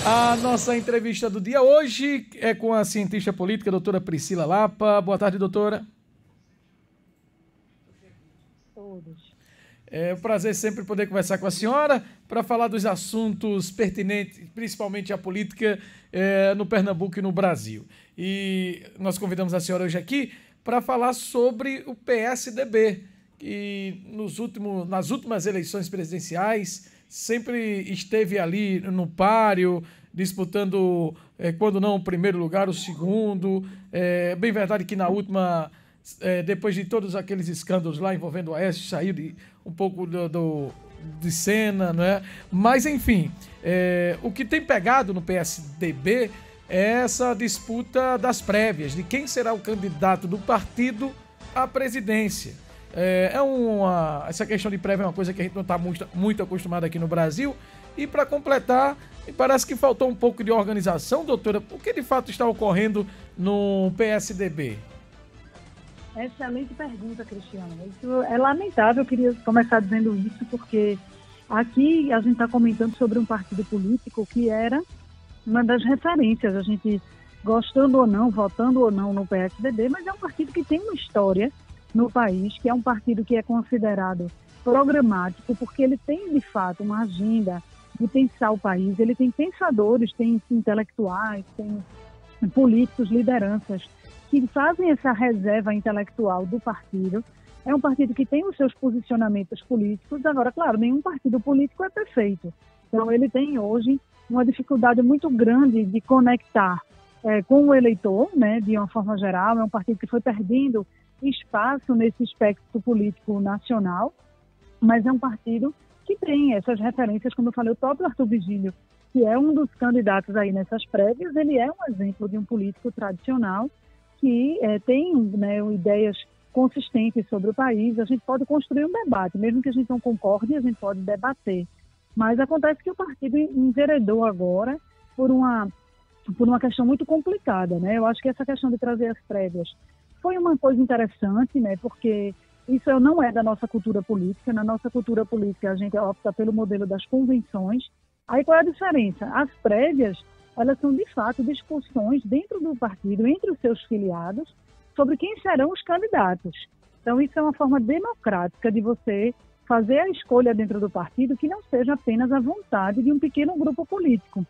A nossa entrevista do dia hoje é com a cientista política, doutora Priscila Lapa. Boa tarde, doutora. Todos. É um prazer sempre poder conversar com a senhora para falar dos assuntos pertinentes, principalmente a política no Pernambuco e no Brasil. E nós convidamos a senhora hoje aqui para falar sobre o PSDB, que nas últimas eleições presidenciais sempre esteve ali no páreo, disputando, quando não o primeiro lugar, o segundo. É bem verdade que na última, depois de todos aqueles escândalos lá envolvendo o Aécio, saiu um pouco de cena, né? Mas, enfim, o que tem pegado no PSDB é essa disputa das prévias, de quem será o candidato do partido à presidência. Essa questão de prévia é uma coisa que a gente não está muito acostumado aqui no Brasil. E para completar, parece que faltou um pouco de organização, doutora. O que de fato está ocorrendo no PSDB? Excelente pergunta, Cristiano. Isso é lamentável, eu queria começar dizendo isso, porque aqui a gente está comentando sobre um partido político que era uma das referências, a gente gostando ou não, votando ou não no PSDB, mas é um partido que tem uma história no país, que é um partido que é considerado programático, porque ele tem, de fato, uma agenda de pensar o país, ele tem pensadores, tem intelectuais, tem políticos, lideranças, que fazem essa reserva intelectual do partido. É um partido que tem os seus posicionamentos políticos. Agora, claro, nenhum partido político é perfeito. Então, ele tem hoje uma dificuldade muito grande de conectar com o eleitor, né, de uma forma geral. É um partido que foi perdendo espaço nesse espectro político nacional, mas é um partido que tem essas referências, como eu falei, o próprio Arthur Virgílio, que é um dos candidatos aí nessas prévias, ele é um exemplo de um político tradicional que tem, né, ideias consistentes sobre o país. A gente pode construir um debate, mesmo que a gente não concorde, a gente pode debater. Mas acontece que o partido enveredou agora por uma questão muito complicada, né? Eu acho que essa questão de trazer as prévias foi uma coisa interessante, né? Porque isso não é da nossa cultura política. Na nossa cultura política, a gente opta pelo modelo das convenções. Aí qual é a diferença? As prévias, elas são, de fato, discussões dentro do partido, entre os seus filiados, sobre quem serão os candidatos. Então, isso é uma forma democrática de você fazer a escolha dentro do partido que não seja apenas a vontade de um pequeno grupo político.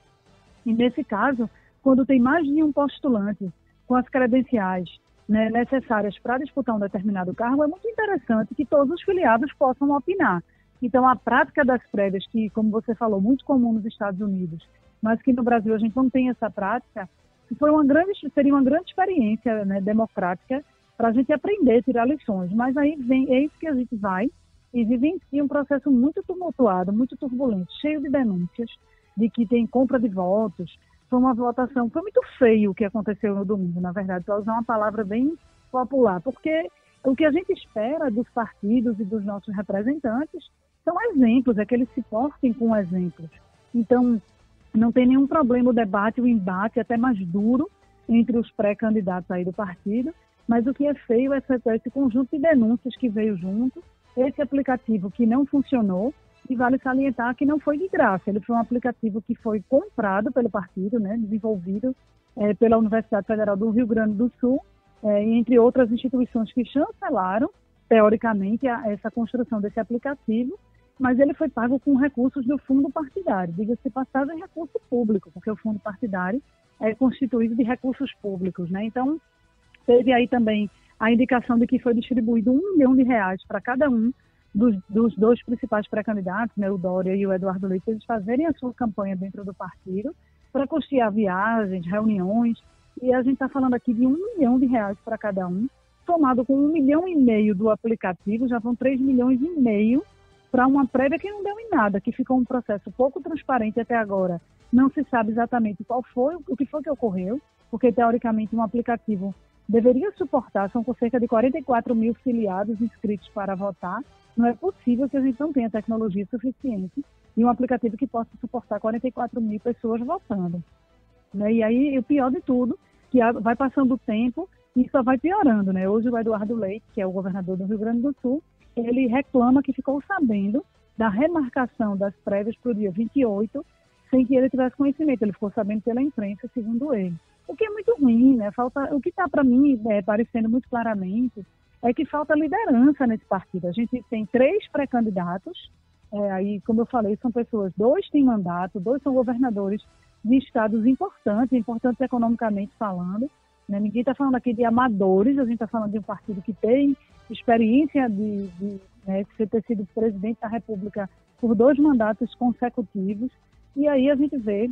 E, nesse caso, quando tem mais de um postulante com as credenciais, né, necessárias para disputar um determinado cargo, é muito interessante que todos os filiados possam opinar. Então, a prática das prévias, que, como você falou, muito comum nos Estados Unidos, mas que no Brasil a gente não tem essa prática, seria uma grande experiência, né, democrática para a gente aprender, tirar lições. Mas aí é isso que a gente vai e vivencia um processo muito tumultuado, muito turbulento, cheio de denúncias de que tem compra de votos. Foi uma votação, foi muito feio o que aconteceu no domingo, na verdade, para usar uma palavra bem popular, porque o que a gente espera dos partidos e dos nossos representantes são exemplos, é que eles se portem com exemplos. Então, não tem nenhum problema o debate, o embate até mais duro entre os pré-candidatos aí do partido, mas o que é feio é esse conjunto de denúncias que veio junto, esse aplicativo que não funcionou. E vale salientar que não foi de graça, ele foi um aplicativo que foi comprado pelo partido, né, desenvolvido pela Universidade Federal do Rio Grande do Sul, entre outras instituições que chancelaram, teoricamente, essa construção desse aplicativo, mas ele foi pago com recursos do fundo partidário, diga-se passagem, recurso público, porque o fundo partidário é constituído de recursos públicos, né? Então, teve aí também a indicação de que foi distribuído R$ 1 milhão para cada um dos dois principais pré-candidatos, né, o Dória e o Eduardo Leite, eles fazerem a sua campanha dentro do partido para custear viagens, reuniões, e a gente está falando aqui de R$ 1 milhão para cada um, somado com R$ 1,5 milhão do aplicativo, já vão R$ 3,5 milhões para uma prévia que não deu em nada, que ficou um processo pouco transparente até agora. Não se sabe exatamente o que foi que ocorreu, porque teoricamente um aplicativo deveria suportar, são com cerca de 44 mil filiados inscritos para votar. Não é possível que a gente não tenha tecnologia suficiente e um aplicativo que possa suportar 44 mil pessoas votando. Né? E aí, o pior de tudo, que vai passando o tempo e só vai piorando. Né? Hoje, o Eduardo Leite, que é o governador do Rio Grande do Sul, ele reclama que ficou sabendo da remarcação das prévias para o dia 28 sem que ele tivesse conhecimento. Ele ficou sabendo pela imprensa, segundo ele. O que é muito ruim, né? O que está, para mim, parecendo muito claramente, é que falta liderança nesse partido. A gente tem 3 pré-candidatos, aí, como eu falei, são pessoas, 2 têm mandato, 2 são governadores de estados importantes economicamente falando, né? Ninguém está falando aqui de amadores, a gente está falando de um partido que tem experiência de ter sido presidente da República por 2 mandatos consecutivos, e aí a gente vê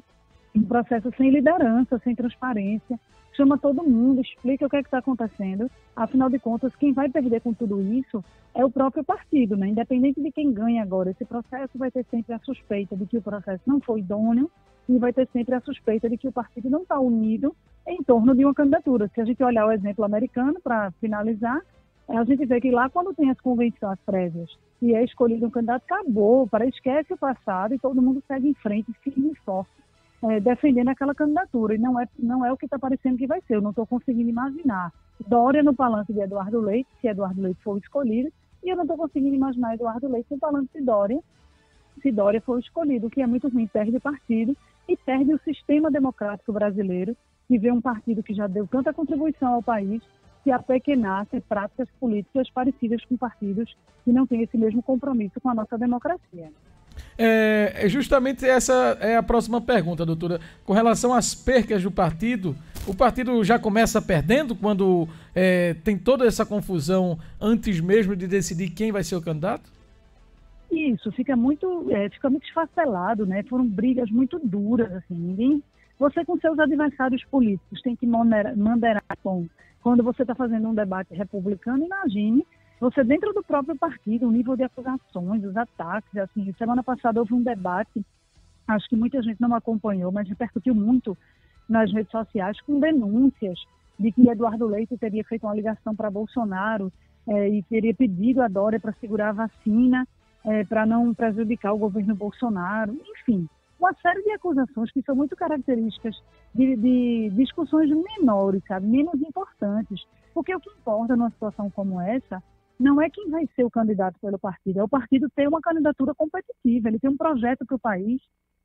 um processo sem liderança, sem transparência, chama todo mundo, explica o que é que está acontecendo. Afinal de contas, quem vai perder com tudo isso é o próprio partido, né? Independente de quem ganha agora esse processo, vai ter sempre a suspeita de que o processo não foi idôneo e vai ter sempre a suspeita de que o partido não está unido em torno de uma candidatura. Se a gente olhar o exemplo americano, para finalizar, a gente vê que lá, quando tem as convenções prévias e é escolhido um candidato, acabou, esquece o passado e todo mundo segue em frente, firme e forte, defendendo aquela candidatura. E não é o que está parecendo que vai ser. Eu não estou conseguindo imaginar Dória no palanque de Eduardo Leite, se Eduardo Leite for escolhido, e eu não estou conseguindo imaginar Eduardo Leite no palanque de Dória, se Dória for escolhido, o que é muito ruim. Perde o partido e perde o sistema democrático brasileiro, que vê um partido que já deu tanta contribuição ao país se apequenasse práticas políticas parecidas com partidos que não têm esse mesmo compromisso com a nossa democracia. Justamente essa é a próxima pergunta, doutora. Com relação às percas do partido, o partido já começa perdendo quando tem toda essa confusão antes mesmo de decidir quem vai ser o candidato? Isso, fica muito esfacelado, né? Foram brigas muito duras, assim. Você com seus adversários políticos tem que maneirar com. Quando você está fazendo um debate republicano, imagine você dentro do próprio partido, o nível de acusações, os ataques, assim. Semana passada houve um debate, acho que muita gente não acompanhou, mas repercutiu muito nas redes sociais, com denúncias de que Eduardo Leite teria feito uma ligação para Bolsonaro e teria pedido a Dória para segurar a vacina, para não prejudicar o governo Bolsonaro, enfim. Uma série de acusações que são muito características de discussões menores, sabe? Menos importantes. Porque o que importa numa situação como essa não é quem vai ser o candidato pelo partido, é o partido ter uma candidatura competitiva, ele tem um projeto para o país,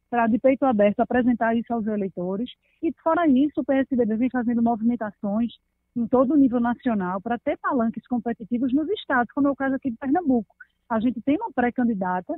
para de peito aberto apresentar isso aos eleitores. E fora isso, o PSDB vem fazendo movimentações em todo o nível nacional para ter palanques competitivos nos estados, como é o caso aqui de Pernambuco. A gente tem uma pré-candidata,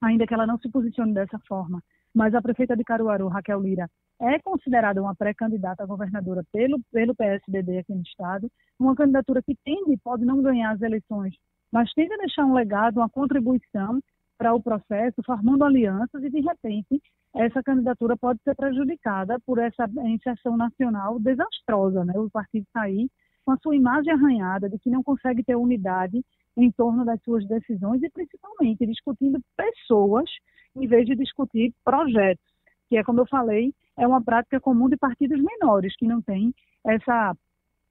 ainda que ela não se posicione dessa forma, mas a prefeita de Caruaru, Raquel Lira, é considerada uma pré-candidata a governadora pelo PSDB aqui no estado, uma candidatura que pode não ganhar as eleições, mas tende a deixar um legado, uma contribuição para o processo, formando alianças e, de repente, essa candidatura pode ser prejudicada por essa inserção nacional desastrosa, né? O partido sair com a sua imagem arranhada de que não consegue ter unidade em torno das suas decisões e, principalmente, discutindo pessoas em vez de discutir projetos, que é, como eu falei, é uma prática comum de partidos menores, que não tem essa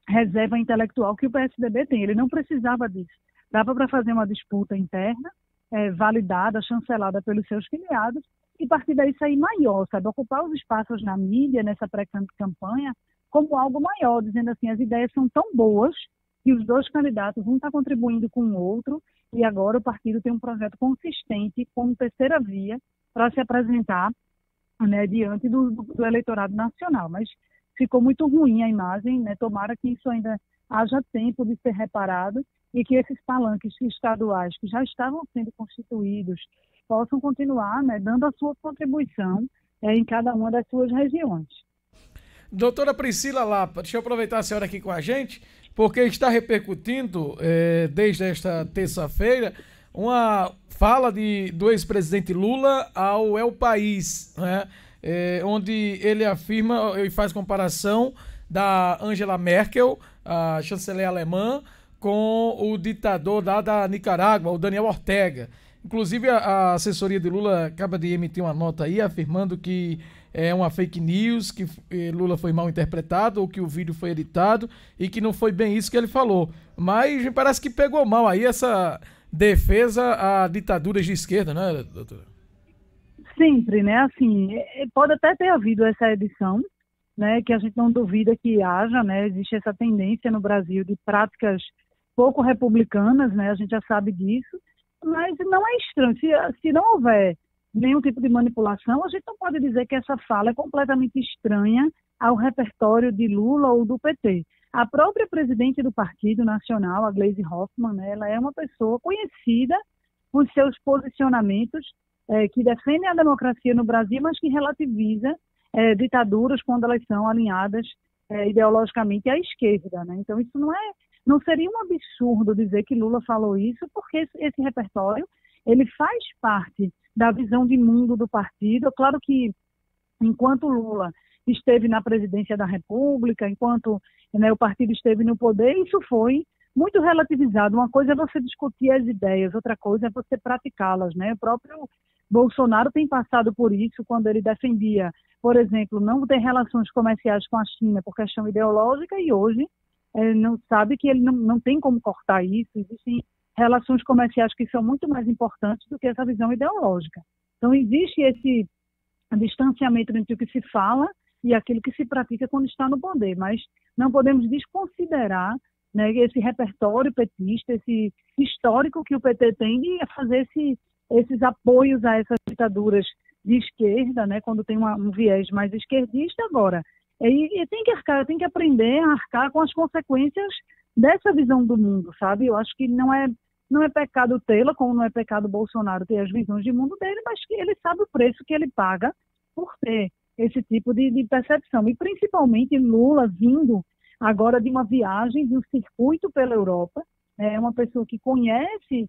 reserva intelectual que o PSDB tem. Ele não precisava disso. Dava para fazer uma disputa interna, validada, chancelada pelos seus filiados, e a partir daí sair maior, sabe? Ocupar os espaços na mídia, nessa pré-campanha, como algo maior, dizendo assim, as ideias são tão boas que os 2 candidatos, um está contribuindo com o outro, e agora o partido tem um projeto consistente, como terceira via, para se apresentar, né, diante do eleitorado nacional. Mas ficou muito ruim a imagem, né? Tomara que isso ainda haja tempo de ser reparado e que esses palanques estaduais que já estavam sendo constituídos possam continuar, né, dando a sua contribuição em cada uma das suas regiões. Doutora Priscila Lapa, deixa eu aproveitar a senhora aqui com a gente, porque está repercutindo, desde esta terça-feira, uma fala do ex-presidente Lula ao El País, né? Onde ele afirma e faz comparação da Angela Merkel, a chanceler alemã, com o ditador lá da Nicarágua, o Daniel Ortega. Inclusive, a assessoria de Lula acaba de emitir uma nota aí afirmando que é uma fake news, que Lula foi mal interpretado ou que o vídeo foi editado e que não foi bem isso que ele falou. Mas parece que pegou mal aí essa defesa a ditaduras de esquerda, né, doutora? Sempre, né? Assim, pode até ter havido essa edição, né, que a gente não duvida que haja, né? Existe essa tendência no Brasil de práticas pouco republicanas, né? A gente já sabe disso, mas não é estranho. Se não houver nenhum tipo de manipulação, a gente não pode dizer que essa fala é completamente estranha ao repertório de Lula ou do PT. A própria presidente do Partido Nacional, a Gleisi Hoffmann, né, ela é uma pessoa conhecida por seus posicionamentos que defendem a democracia no Brasil, mas que relativiza ditaduras quando elas são alinhadas ideologicamente à esquerda, né? Então, isso não seria um absurdo dizer que Lula falou isso, porque esse repertório ele faz parte da visão de mundo do partido. Claro que, enquanto Lula esteve na presidência da República, enquanto o partido esteve no poder, isso foi muito relativizado. Uma coisa é você discutir as ideias, outra coisa é você praticá-las, né? O próprio Bolsonaro tem passado por isso quando ele defendia, por exemplo, não ter relações comerciais com a China por questão ideológica, e hoje não sabe que ele não tem como cortar isso. Existem relações comerciais que são muito mais importantes do que essa visão ideológica. Então, existe esse distanciamento entre o que se fala e aquilo que se pratica quando está no poder, mas não podemos desconsiderar, né, esse repertório petista, esse histórico que o PT tem de fazer esses apoios a essas ditaduras de esquerda, né, quando tem um viés mais esquerdista. Agora, e tem que aprender a arcar com as consequências dessa visão do mundo, sabe? Eu acho que não é pecado tê-la, como não é pecado Bolsonaro ter as visões de mundo dele, mas que ele sabe o preço que ele paga por ter esse tipo de percepção. E principalmente Lula vindo agora de uma viagem, de um circuito pela Europa, é uma pessoa que conhece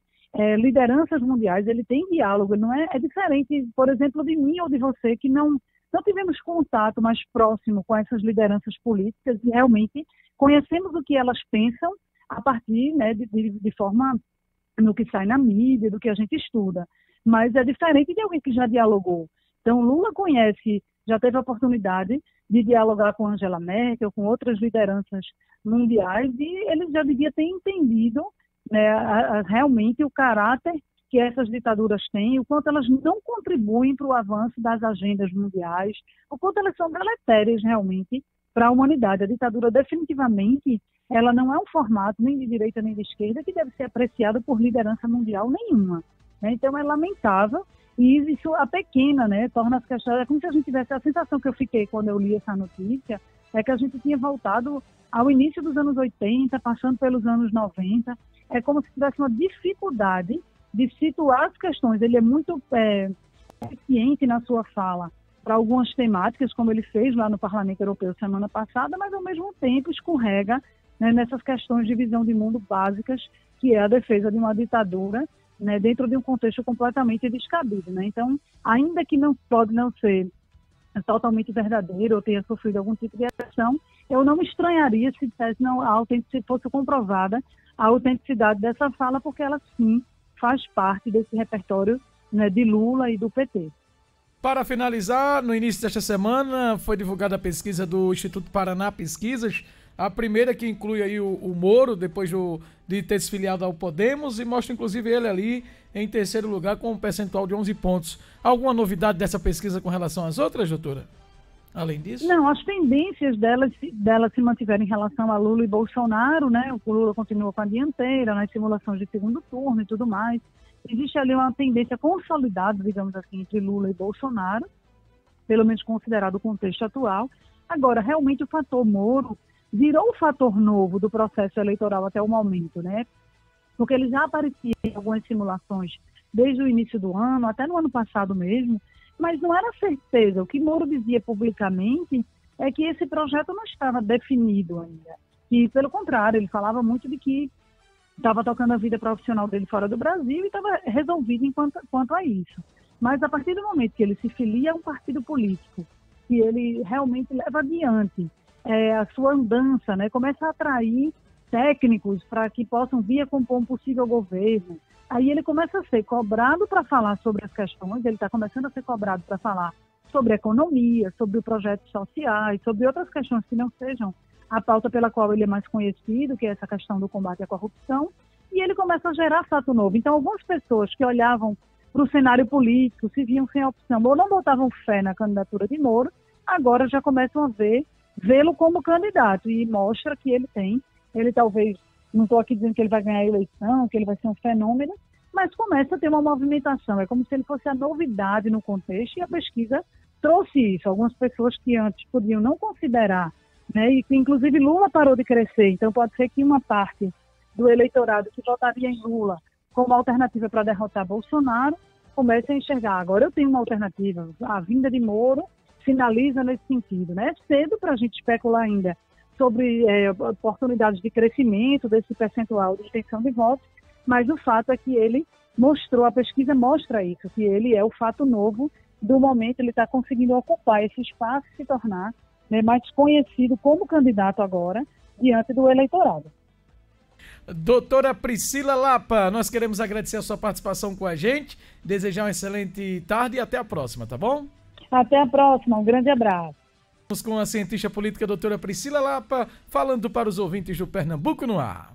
lideranças mundiais, ele tem diálogo, não é diferente, por exemplo, de mim ou de você, que não tivemos contato mais próximo com essas lideranças políticas e realmente conhecemos o que elas pensam a partir, né, de forma no que sai na mídia, do que a gente estuda. Mas é diferente de alguém que já dialogou. Então, Lula já teve a oportunidade de dialogar com Angela Merkel, com outras lideranças mundiais, e ele já devia ter entendido, né, realmente o caráter que essas ditaduras têm, o quanto elas não contribuem para o avanço das agendas mundiais, o quanto elas são deletérias realmente para a humanidade. A ditadura definitivamente ela não é um formato nem de direita nem de esquerda que deve ser apreciado por liderança mundial nenhuma, né? Então é lamentável e isso apequena, né? Torna as questões, é como se a gente tivesse, a sensação que eu fiquei quando eu li essa notícia é que a gente tinha voltado ao início dos anos 80, passando pelos anos 90, é como se tivesse uma dificuldade de situar as questões. Ele é muito eficiente na sua fala para algumas temáticas, como ele fez lá no Parlamento Europeu semana passada, mas ao mesmo tempo escorrega, né, nessas questões de visão de mundo básicas, que é a defesa de uma ditadura, né, dentro de um contexto completamente descabido, né? Então, ainda que pode não ser totalmente verdadeiro ou tenha sofrido algum tipo de agressão, eu não me estranharia se fosse comprovada a autenticidade dessa fala, porque ela sim faz parte desse repertório, né, de Lula e do PT. Para finalizar, no início desta semana foi divulgada a pesquisa do Instituto Paraná Pesquisas, a primeira que inclui aí o Moro, depois de ter se filiado ao Podemos, e mostra inclusive ele ali em terceiro lugar com um percentual de 11 pontos. Alguma novidade dessa pesquisa com relação às outras, doutora? Além disso? Não, as tendências dela se mantiveram em relação a Lula e Bolsonaro, né? O Lula continua com a dianteira nas simulações de segundo turno e tudo mais. Existe ali uma tendência consolidada, digamos assim, entre Lula e Bolsonaro, pelo menos considerado o contexto atual. Agora, realmente o fator Moro virou um fator novo do processo eleitoral até o momento, né? Porque ele já aparecia em algumas simulações desde o início do ano, até no ano passado mesmo, mas não era certeza. O que Moro dizia publicamente é que esse projeto não estava definido ainda. E, pelo contrário, ele falava muito de que estava tocando a vida profissional dele fora do Brasil e estava resolvido quanto a isso. Mas, a partir do momento que ele se filia a um partido político, que ele realmente leva adiante a sua andança, né, começa a atrair técnicos para que possam vir a compor um possível governo, aí ele começa a ser cobrado para falar sobre as questões, ele está começando a ser cobrado para falar sobre economia, sobre projetos sociais, sobre outras questões que não sejam a pauta pela qual ele é mais conhecido, que é essa questão do combate à corrupção, e ele começa a gerar fato novo. Então, algumas pessoas que olhavam para o cenário político, se viam sem opção ou não botavam fé na candidatura de Moro, agora já começam a vê-lo como candidato, e mostra que ele talvez, não estou aqui dizendo que ele vai ganhar a eleição, que ele vai ser um fenômeno, mas começa a ter uma movimentação. É como se ele fosse a novidade no contexto, e a pesquisa trouxe isso. Algumas pessoas que antes podiam não considerar, né, e que inclusive Lula parou de crescer, então pode ser que uma parte do eleitorado que votaria em Lula como alternativa para derrotar Bolsonaro comece a enxergar. Agora eu tenho uma alternativa, a vinda de Moro sinaliza nesse sentido, né? É cedo para a gente especular ainda sobre oportunidades de crescimento desse percentual de intenção de votos, mas o fato é que ele mostrou, a pesquisa mostra isso, que ele é o fato novo do momento, ele está conseguindo ocupar esse espaço e se tornar, né, mais conhecido como candidato agora diante do eleitorado. Doutora Priscila Lapa, nós queremos agradecer a sua participação com a gente, desejar uma excelente tarde e até a próxima, tá bom? Até a próxima, um grande abraço. Vamos com a cientista política doutora Priscila Lapa, falando para os ouvintes do Pernambuco no Ar.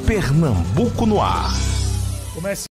Pernambuco no Ar. Comece